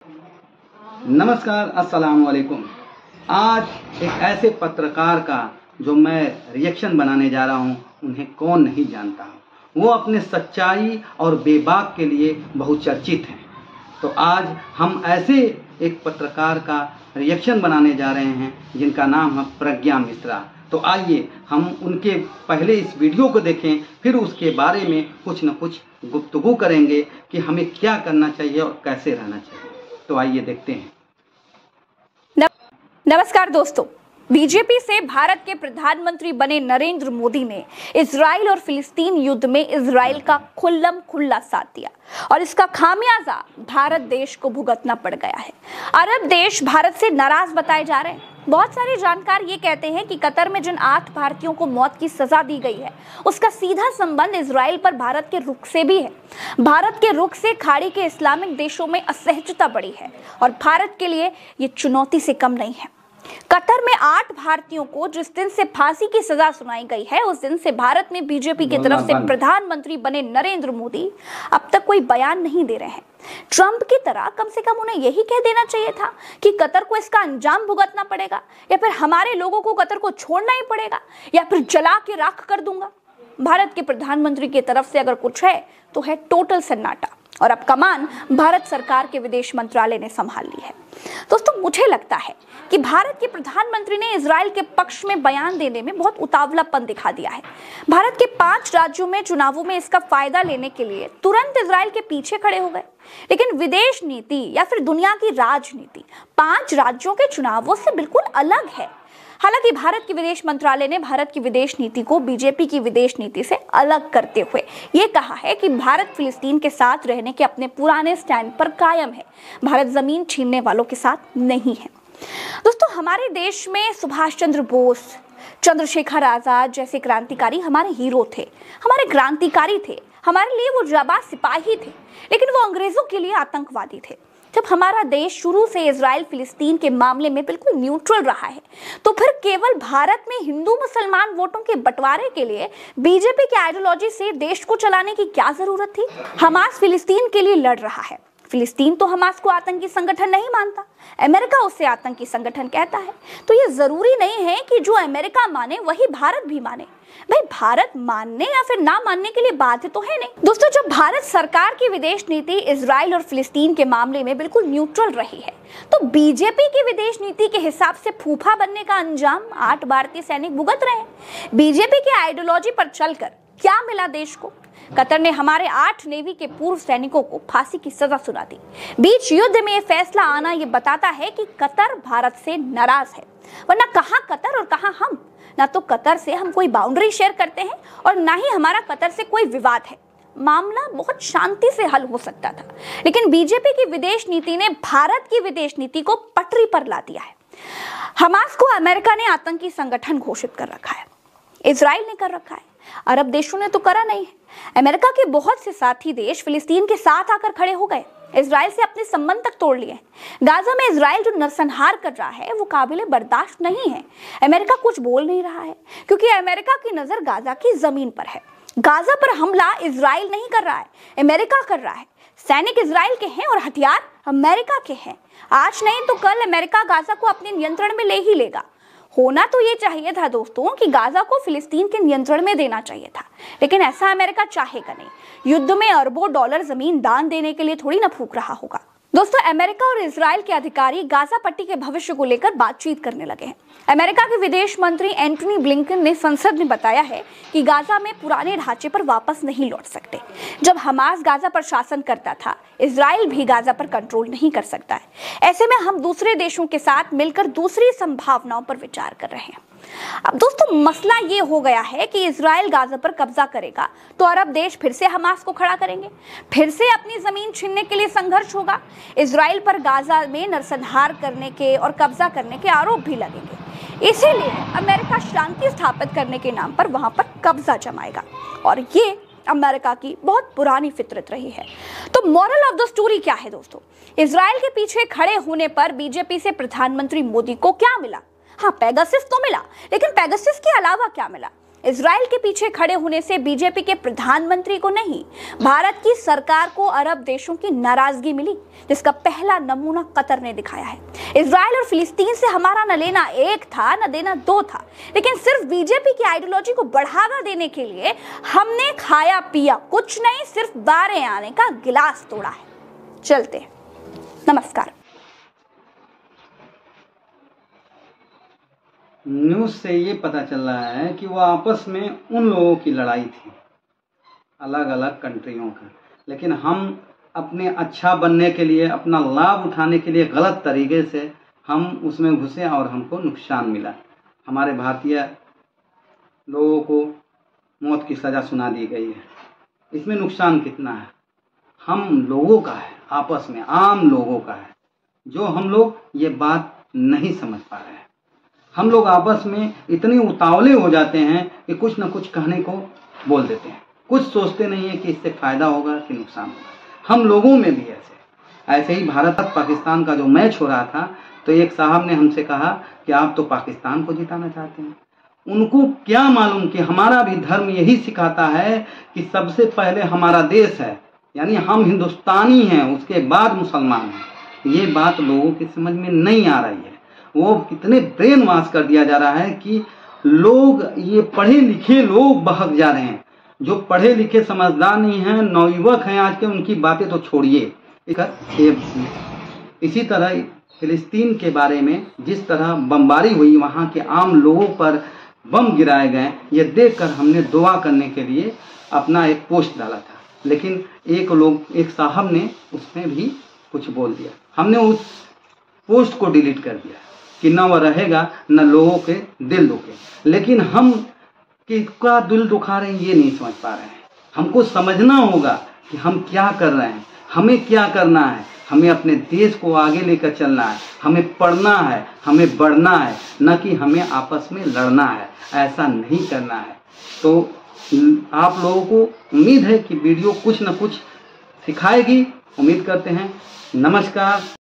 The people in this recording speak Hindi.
नमस्कार, अस्सलाम वालेकुम। आज एक ऐसे पत्रकार का जो मैं रिएक्शन बनाने जा रहा हूँ, उन्हें कौन नहीं जानता। वो अपने सच्चाई और बेबाक के लिए बहुचर्चित हैं। तो आज हम ऐसे एक पत्रकार का रिएक्शन बनाने जा रहे हैं जिनका नाम है प्रज्ञा मिश्रा। तो आइए हम उनके पहले इस वीडियो को देखें, फिर उसके बारे में कुछ न कुछ गुफ्तगू करेंगे कि हमें क्या करना चाहिए और कैसे रहना चाहिए। तो आइए देखते हैं। नमस्कार दोस्तों, बीजेपी से भारत के प्रधानमंत्री बने नरेंद्र मोदी ने इजराइल और फिलिस्तीन युद्ध में इजराइल का खुल्लम खुल्ला साथ दिया और इसका खामियाजा भारत देश को भुगतना पड़ गया है। अरब देश भारत से नाराज बताए जा रहे हैं। बहुत सारे जानकार ये कहते हैं कि कतर में जिन 8 भारतीयों को मौत की सजा दी गई है, उसका सीधा संबंध इजराइल पर भारत के रुख से भी है। भारत के रुख से खाड़ी के इस्लामिक देशों में असहजता बढ़ी है और भारत के लिए ये चुनौती से कम नहीं है। कतर में 8 भारतीयों को जिस दिन से फांसी की सजा सुनाई गई है, उस दिन से भारत में बीजेपी की तरफ से प्रधानमंत्री बने नरेंद्र मोदी अब तक कोई बयान नहीं दे रहे हैं। ट्रंप की तरह कम से कम उन्हें यही कह देना चाहिए था कि कतर को इसका अंजाम भुगतना पड़ेगा, या फिर हमारे लोगों को कतर को छोड़ना ही पड़ेगा, या फिर जला के राख कर दूंगा। भारत के प्रधानमंत्री की तरफ से अगर कुछ है तो है टोटल सन्नाटा, और अब कमान भारत सरकार के विदेश मंत्रालय ने संभाल ली है। दोस्तों, मुझे लगता है कि भारत के प्रधानमंत्री ने इजराइल के पक्ष में बयान देने में बहुत उतावलापन दिखा दिया है। भारत के 5 राज्यों में चुनावों में इसका फायदा लेने के लिए तुरंत इजराइल के पीछे खड़े हो गए। लेकिन विदेश नीति या फिर दुनिया की राजनीति 5 राज्यों के चुनावों से बिल्कुल अलग है। हालांकि भारत के विदेश मंत्रालय ने भारत की विदेश नीति को बीजेपी की विदेश नीति से अलग करते हुए ये कहा है कि भारत फिलिस्तीन के साथ रहने के अपने पुराने स्टैंड पर कायम है। भारत जमीन छीनने वालों के साथ नहीं है। दोस्तों, हमारे देश में सुभाष चंद्र बोस, चंद्रशेखर आजाद जैसे क्रांतिकारी हमारे हीरो थे, हमारे क्रांतिकारी थे, हमारे लिए वो जाबाज सिपाही थे, लेकिन वो अंग्रेजों के लिए आतंकवादी थे। जब हमारा देश शुरू से इजराइल फिलिस्तीन के मामले में बिल्कुल न्यूट्रल रहा है, तो फिर केवल भारत में हिंदू मुसलमान वोटों के बंटवारे के लिए बीजेपी की आइडियोलॉजी से देश को चलाने की क्या जरूरत थी? हमास फिलिस्तीन के लिए लड़ रहा है। फिलिस्तीन तो हमास को आतंकी संगठन नहीं मानता, अमेरिका उसे आतंकी संगठन कहता है। तो ये जरूरी नहीं है कि जो अमेरिका माने वही भारत भी माने। भाई, भारत मानने या फिर ना मानने के लिए बाध्य तो है नहीं। दोस्तों, जब भारत सरकार की विदेश नीति इजराइल और फिलिस्तीन के मामले में बिल्कुल न्यूट्रल रही है, तो बीजेपी की विदेश नीति के हिसाब से फूफा बनने का अंजाम 8 भारतीय सैनिक भुगत रहे हैं। बीजेपी की आइडियोलॉजी पर चलकर क्या मिला देश को? कतर ने हमारे 8 नेवी के पूर्व सैनिकों को फांसी की सजा सुना दी। बीच युद्ध में यह फैसला आना यह बताता है कि कतर भारत से नाराज है। वरना कहां कतर और कहां हम? ना तो कतर से हम कोई बाउंड्री शेयर करते हैं और ना ही हमारा कतर से कोई विवाद है। मामला बहुत शांति से हल हो सकता था, लेकिन बीजेपी की विदेश नीति ने भारत की विदेश नीति को पटरी पर ला दिया है। हमास को अमेरिका ने आतंकी संगठन घोषित कर रखा है, इजराइल ने कर रखा है, अरब देशों ने तो करा नहीं है। अमेरिका के बहुत से साथी देश फिलिस्तीन के साथ आकर खड़े हो गए, इजराइल से अपने संबंध तक तोड़ लिए। गाजा में इजराइल जो नरसंहार कर रहा है वो काबिले बर्दाश्त नहीं है। अमेरिका कुछ बोल नहीं रहा है क्योंकि अमेरिका की नजर गाजा की जमीन पर है। गाजा पर हमला इजराइल नहीं कर रहा है, अमेरिका कर रहा है। सैनिक इजराइल के हैं और हथियार अमेरिका के हैं। आज नहीं तो कल अमेरिका गाजा को अपने नियंत्रण में ले ही लेगा। होना तो ये चाहिए था दोस्तों कि गाजा को फिलिस्तीन के नियंत्रण में देना चाहिए था, लेकिन ऐसा अमेरिका चाहेगा नहीं। युद्ध में अरबों डॉलर जमीन दान देने के लिए थोड़ी ना फूंक रहा होगा। दोस्तों, अमेरिका और इजराइल के अधिकारी गाजा पट्टी के भविष्य को लेकर बातचीत करने लगे हैं। अमेरिका के विदेश मंत्री एंटनी ब्लिंकन ने संसद में बताया है कि गाजा में पुराने ढांचे पर वापस नहीं लौट सकते। जब हमास गाजा पर शासन करता था, इजराइल भी गाजा पर कंट्रोल नहीं कर सकता है। ऐसे में हम दूसरे देशों के साथ मिलकर दूसरी संभावनाओं पर विचार कर रहे हैं। अब दोस्तों, मसला ये हो गया है कि इजराइल गाजा पर कब्जा करेगा तो अरब देश फिर से हमास को खड़ा करेंगे, फिर से अपनी जमीन छीनने के लिए संघर्ष होगा। इजराइल पर गाजा में नरसंहार करने के और कब्जा करने के आरोप भी लगेंगे। इसीलिए अमेरिका शांति स्थापित करने के नाम पर वहां पर कब्जा जमाएगा, और ये अमेरिका की बहुत पुरानी फितरत रही है। तो मॉरल ऑफ द स्टोरी क्या है दोस्तों? इजराइल के पीछे खड़े होने पर बीजेपी से प्रधानमंत्री मोदी को क्या मिला? हाँ, पेगासस तो मिला, लेकिन पेगासस के अलावा क्या मिला? इजराइल के पीछे खड़े होने से बीजेपी के प्रधानमंत्री को नहीं, भारत की सरकार को अरब देशों की नाराजगी मिली, जिसका पहला नमूना कतर ने दिखाया है। इजराइल और फिलिस्तीन से हमारा न लेना एक था, न देना दो था, लेकिन सिर्फ बीजेपी की आइडियोलॉजी को बढ़ावा देने के लिए हमने खाया पिया कुछ नहीं, सिर्फ बारे आने का गिलास तोड़ा है। चलते, नमस्कार। न्यूज़ से ये पता चल रहा है कि वो आपस में उन लोगों की लड़ाई थी, अलग अलग कंट्रियों का, लेकिन हम अपने अच्छा बनने के लिए, अपना लाभ उठाने के लिए गलत तरीके से हम उसमें घुसे और हमको नुकसान मिला। हमारे भारतीय लोगों को मौत की सज़ा सुना दी गई है। इसमें नुकसान कितना है? हम लोगों का है, आपस में आम लोगों का है, जो हम लोग ये बात नहीं समझ पा रहे हैं। हम लोग आपस में इतने उतावले हो जाते हैं कि कुछ न कुछ कहने को बोल देते हैं, कुछ सोचते नहीं है कि इससे फ़ायदा होगा कि नुकसान होगा। हम लोगों में भी ऐसे ही भारत पाकिस्तान का जो मैच हो रहा था, तो एक साहब ने हमसे कहा कि आप तो पाकिस्तान को जिताना चाहते हैं। उनको क्या मालूम कि हमारा भी धर्म यही सिखाता है कि सबसे पहले हमारा देश है, यानी हम हिंदुस्तानी हैं, उसके बाद मुसलमान हैं। ये बात लोगों की समझ में नहीं आ रही है। वो कितने ब्रेन वॉश कर दिया जा रहा है कि लोग, ये पढ़े लिखे लोग बहक जा रहे हैं। जो पढ़े लिखे समझदार नहीं हैं, नवयुवक हैं आज के, उनकी बातें तो छोड़िए। इसी तरह फिलिस्तीन के बारे में जिस तरह बमबारी हुई, वहाँ के आम लोगों पर बम गिराए गए, ये देखकर हमने दुआ करने के लिए अपना एक पोस्ट डाला था, लेकिन एक साहब ने उसमें भी कुछ बोल दिया। हमने उस पोस्ट को डिलीट कर दिया कि न वह रहेगा, न लोगों के दिल दुखे। लेकिन हम किसका दिल दुखा रहे हैं ये नहीं समझ पा रहे हैं। हमको समझना होगा कि हम क्या कर रहे हैं, हमें क्या करना है। हमें अपने देश को आगे लेकर चलना है, हमें पढ़ना है, हमें बढ़ना है, न कि हमें आपस में लड़ना है। ऐसा नहीं करना है। तो आप लोगों को उम्मीद है कि वीडियो कुछ न कुछ सिखाएगी। उम्मीद करते हैं। नमस्कार।